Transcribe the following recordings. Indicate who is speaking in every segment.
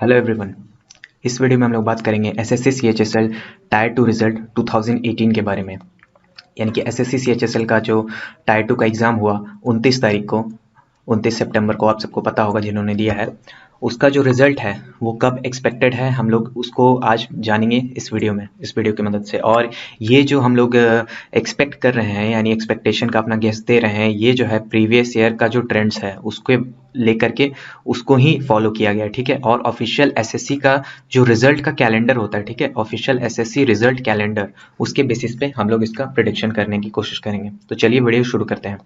Speaker 1: Hello everyone. इस video में हम लोग बात करेंगे एसएससी सीएचएसएल टायर 2 रिजल्ट 2018 के बारे में। यानी कि एसएससी सीएचएसएल का जो टायर 2 का एग्ज़ाम हुआ 29 तारीख को, 29 सितंबर को, आप सबको पता होगा जिन्होंने दिया है। उसका जो रिज़ल्ट है वो कब एक्सपेक्टेड है, हम लोग उसको आज जानेंगे इस वीडियो की मदद से। और ये जो हम लोग एक्सपेक्ट कर रहे हैं, यानी एक्सपेक्टेशन का अपना गेस दे रहे हैं, ये जो है प्रीवियस ईयर का जो ट्रेंड्स है उसको लेकर के उसको ही फॉलो किया गया है, ठीक है। और ऑफिशियल एसएससी का जो रिजल्ट का कैलेंडर होता है, ठीक है, ऑफिशियल एसएससी रिजल्ट कैलेंडर, उसके बेसिस पे हम लोग इसका प्रिडिक्शन करने की कोशिश करेंगे। तो चलिए वीडियो शुरू करते हैं।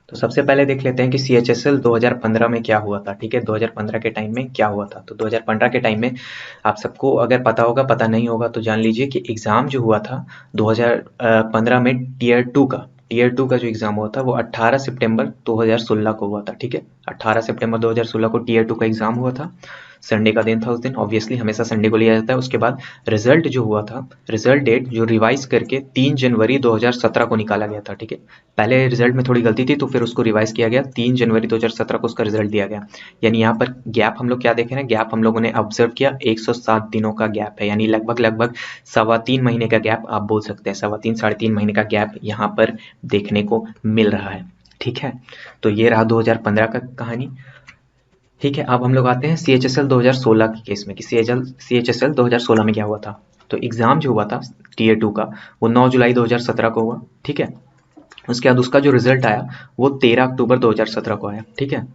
Speaker 1: तो सबसे पहले देख लेते हैं कि सीएचएसएल 2015 में क्या हुआ था, ठीक है। 2015 के टाइम में क्या हुआ था। तो 2015 के टाइम में आप सबको अगर पता होगा, पता नहीं होगा तो जान लीजिए कि एग्ज़ाम जो हुआ था 2015 में टीयर 2 का जो एग्ज़ाम हुआ था वो 18 सितंबर 2016 को हुआ था, ठीक है। 18 सितंबर 2016 को टीयर 2 का एग्ज़ाम हुआ था। संडे का दिन था उस दिन, ऑब्वियसली हमेशा संडे को लिया जाता है। उसके बाद रिजल्ट जो हुआ था, रिजल्ट डेट जो रिवाइज करके 3 जनवरी 2017 को निकाला गया था, ठीक है। पहले रिजल्ट में थोड़ी गलती थी तो फिर उसको रिवाइज किया गया, 3 जनवरी 2017 को उसका रिजल्ट दिया गया। यानी यहाँ पर गैप हम लोग क्या देख रहे हैं, गैप हम लोगों ने ऑब्जर्व किया 107 दिनों का गैप है, यानी लगभग 3.25 महीने का गैप आप बोल सकते हैं। 3.25 साढ़े 3 महीने का गैप यहाँ पर देखने को मिल रहा है, ठीक है। तो ये रहा 2015 का कहानी, ठीक है। अब हम लोग आते हैं सीएचएसएल 2016 के केस में कि सीएचएसएल 2016 में क्या हुआ था। तो एग्ज़ाम जो हुआ था टीयर 2 का वो 9 जुलाई 2017 को हुआ, ठीक है। उसके बाद उसका जो रिजल्ट आया वो 13 अक्टूबर 2017 को आया, ठीक है।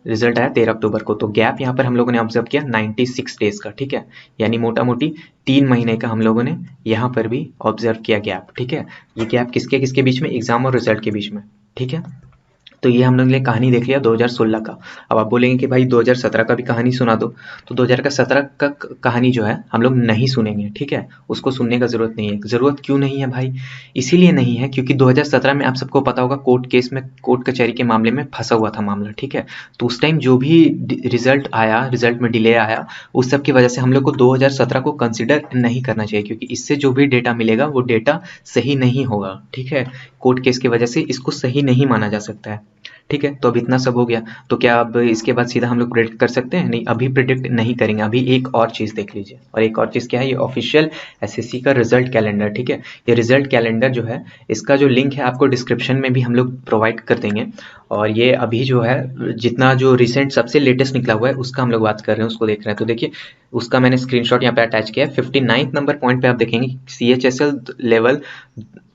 Speaker 1: रिजल्ट आया 13 अक्टूबर को। तो गैप यहाँ पर हम लोगों ने ऑब्जर्व किया 96 डेज का, ठीक है। यानी मोटा मोटी 3 महीने का हम लोगों ने यहाँ पर भी ऑब्जर्व किया गैप, ठीक है। ये गैप किसके किसके बीच में, एग्जाम और रिजल्ट के बीच में, ठीक है। तो ये हम लोग ने कहानी देख लिया 2016 का। अब आप बोलेंगे कि भाई 2017 का भी कहानी सुना दो। तो 2017 का कहानी जो है हम लोग नहीं सुनेंगे, ठीक है। उसको सुनने का ज़रूरत नहीं है। ज़रूरत क्यों नहीं है भाई, इसीलिए नहीं है क्योंकि 2017 में आप सबको पता होगा कोर्ट केस में, कोर्ट कचहरी के मामले में फंसा हुआ था मामला, ठीक है। तो उस टाइम जो भी रिजल्ट आया, रिजल्ट में डिले आया, उस सब की वजह से हम लोग को 2017 को कंसिडर नहीं करना चाहिए, क्योंकि इससे जो भी डेटा मिलेगा वो डेटा सही नहीं होगा, ठीक है। कोर्ट केस की वजह से इसको सही नहीं माना जा सकता है, ठीक है। तो अब इतना सब हो गया, तो क्या अब इसके बाद सीधा हम लोग प्रेडिक्ट कर सकते हैं? नहीं, अभी प्रेडिक्ट नहीं करेंगे। अभी एक और चीज़ देख लीजिए, और एक और चीज़ क्या है, ये ऑफिशियल एसएससी का रिजल्ट कैलेंडर, ठीक है। ये रिजल्ट कैलेंडर जो है इसका जो लिंक है आपको डिस्क्रिप्शन में भी हम लोग प्रोवाइड कर देंगे। और ये अभी जो है जितना जो रिसेंट सबसे लेटेस्ट निकला हुआ है उसका हम लोग बात कर रहे हैं, उसको देख रहे हैं। तो देखिए उसका मैंने स्क्रीनशॉट यहाँ पे अटैच किया है। 59 नंबर पॉइंट पे आप देखेंगे सीएचएसएल लेवल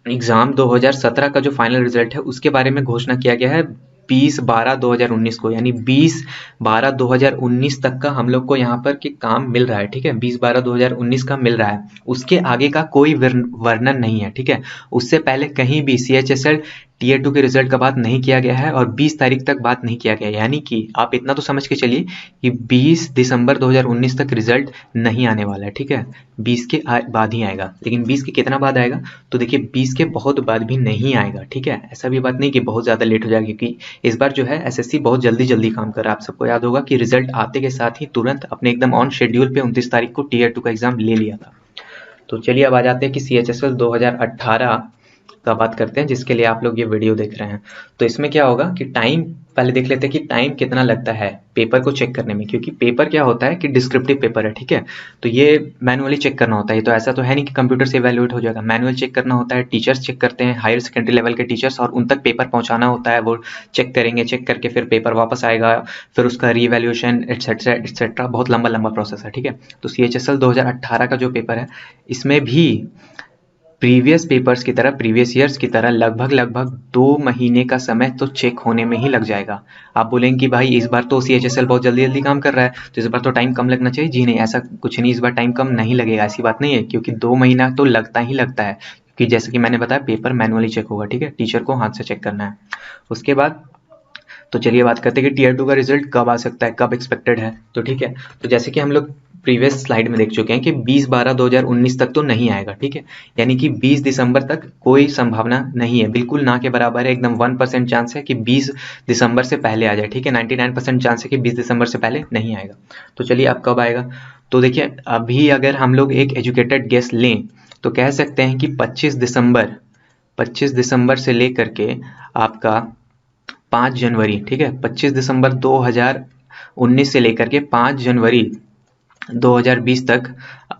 Speaker 1: एग्जाम 2017 का जो फाइनल रिजल्ट है उसके बारे में घोषणा किया गया है 20/12/2019 को, यानी 20/12/2019 तक का हम लोग को यहाँ पर कि काम मिल रहा है, ठीक है। 20/12/2019 का मिल रहा है, उसके आगे का कोई वर्णन नहीं है, ठीक है। उससे पहले कहीं भी सीएचएसएल टीयर 2 के रिजल्ट का बात नहीं किया गया है और 20 तारीख तक बात नहीं किया गया है। यानी कि आप इतना तो समझ के चलिए कि 20 दिसंबर 2019 तक रिजल्ट नहीं आने वाला है, ठीक है। 20 के बाद ही आएगा, लेकिन 20 के कितना बाद आएगा, तो देखिए 20 के बहुत बाद भी नहीं आएगा, ठीक है। ऐसा भी बात नहीं कि बहुत ज़्यादा लेट हो जाएगा, क्योंकि इस बार जो है एसएससी बहुत जल्दी जल्दी काम कर रहा है। आप सबको याद होगा कि रिजल्ट आते के साथ ही तुरंत अपने एकदम ऑन शेड्यूल पे 29 तारीख को टीयर 2 का एग्जाम ले लिया था। तो चलिए अब आ जाते हैं कि सीएचएसएल 2018 का बात करते हैं, जिसके लिए आप लोग ये वीडियो देख रहे हैं। तो इसमें क्या होगा कि टाइम पहले देख लेते हैं कि टाइम कितना लगता है पेपर को चेक करने में, क्योंकि पेपर क्या होता है कि डिस्क्रिप्टिव पेपर है, ठीक है। तो ये मैनुअली चेक करना होता है। तो ऐसा तो है नहीं कि कंप्यूटर से इवैल्यूएट हो जाएगा, मैनुअल चेक करना होता है। टीचर्स चेक करते हैं, हायर सेकेंडरी लेवल के टीचर्स, और उन तक पेपर पहुंचाना होता है। वो चेक करेंगे, चेक करके फिर पेपर वापस आएगा, फिर उसका रीवैल्यूएशन एटसेट्रा एटसेट्रा, बहुत लंबा लंबा प्रोसेस है, ठीक है। तो सीएचएसएल 2018 का जो पेपर है इसमें भी प्रीवियस पेपर्स की तरह, प्रीवियस ईयर्स की तरह लगभग 2 महीने का समय तो चेक होने में ही लग जाएगा। आप बोलेंगे कि भाई इस बार तो सीएचएसएल बहुत जल्दी जल्दी काम कर रहा है तो इस बार तो टाइम कम लगना चाहिए। जी नहीं, ऐसा कुछ नहीं, इस बार टाइम कम नहीं लगेगा, ऐसी बात नहीं है, क्योंकि 2 महीना तो लगता ही लगता है, क्योंकि जैसे कि मैंने बताया पेपर मैनुअली चेक होगा, ठीक है। टीचर को हाथ से चेक करना है। उसके बाद तो चलिए बात करते हैं कि टीयर 2 का रिजल्ट कब आ सकता है, कब एक्सपेक्टेड है। तो ठीक है, तो जैसे कि हम लोग प्रीवियस स्लाइड में देख चुके हैं कि 20/12/2019 तक तो नहीं आएगा, ठीक है। यानी कि 20 दिसंबर तक कोई संभावना नहीं है, बिल्कुल ना के बराबर है। एकदम 1% चांस है कि 20 दिसंबर से पहले आ जाए, ठीक है। 99% चांस है कि 20 दिसंबर से पहले नहीं आएगा। तो चलिए अब कब आएगा, तो देखिए अभी अगर हम लोग एक एजुकेटेड गेस लें तो कह सकते हैं कि 25 दिसंबर से लेकर के आपका 5 जनवरी, ठीक है, 25 दिसंबर 19 से लेकर के 5 जनवरी 2020 तक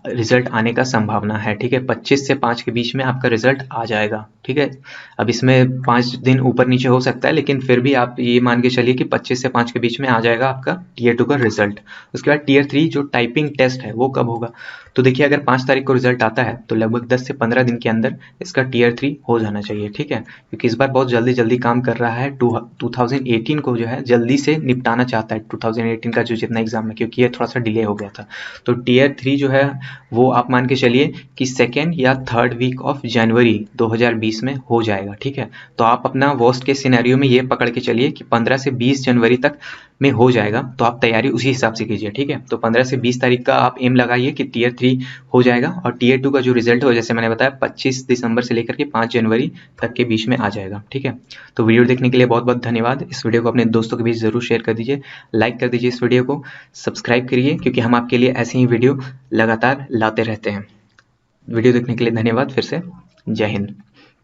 Speaker 1: रिजल्ट आने का संभावना है। ठीक है, 25 से 5 के बीच में आपका रिजल्ट आ जाएगा। ठीक है, अब इसमें 5 दिन ऊपर नीचे हो सकता है, लेकिन फिर भी आप ये मान के चलिए कि 25 से 5 के बीच में आ जाएगा आपका टीयर 2 का रिजल्ट। उसके बाद टीयर 3 जो टाइपिंग टेस्ट है वो कब होगा, तो देखिए अगर 5 तारीख को रिजल्ट आता है तो लगभग 10 से 15 दिन के अंदर इसका टीयर 3 हो जाना चाहिए। ठीक है, क्योंकि इस बार बहुत जल्दी जल्दी काम कर रहा है, 2018 को जो है जल्दी से निपटाना चाहता है 2018 का जो जितना एग्जाम है, क्योंकि ये थोड़ा सा डिले हो गया था। तो टीयर 3 जो है वो आप मान के चलिए कि 2nd या 3rd वीक ऑफ जनवरी 2020 में हो जाएगा। ठीक है, तो आप अपना वर्स्ट के सिनेरियो में ये पकड़ के चलिए कि 15 से 20 जनवरी तक में हो जाएगा, तो आप तैयारी उसी हिसाब से कीजिए। ठीक है, तो 15 से 20 तारीख का आप एम लगाइए कि टीयर 3 हो जाएगा, और टीयर 2 का जो रिजल्ट हो जैसे मैंने बताया 25 दिसंबर से लेकर के 5 जनवरी तक के बीच में आ जाएगा। ठीक है, तो वीडियो देखने के लिए बहुत बहुत धन्यवाद। इस वीडियो को अपने दोस्तों के बीच जरूर शेयर कर दीजिए, लाइक कर दीजिए इस वीडियो को, सब्सक्राइब करिए, क्योंकि हम आपके लिए ऐसे ही वीडियो लगातार लाते रहते हैं। वीडियो देखने के लिए धन्यवाद। फिर से जय हिंद।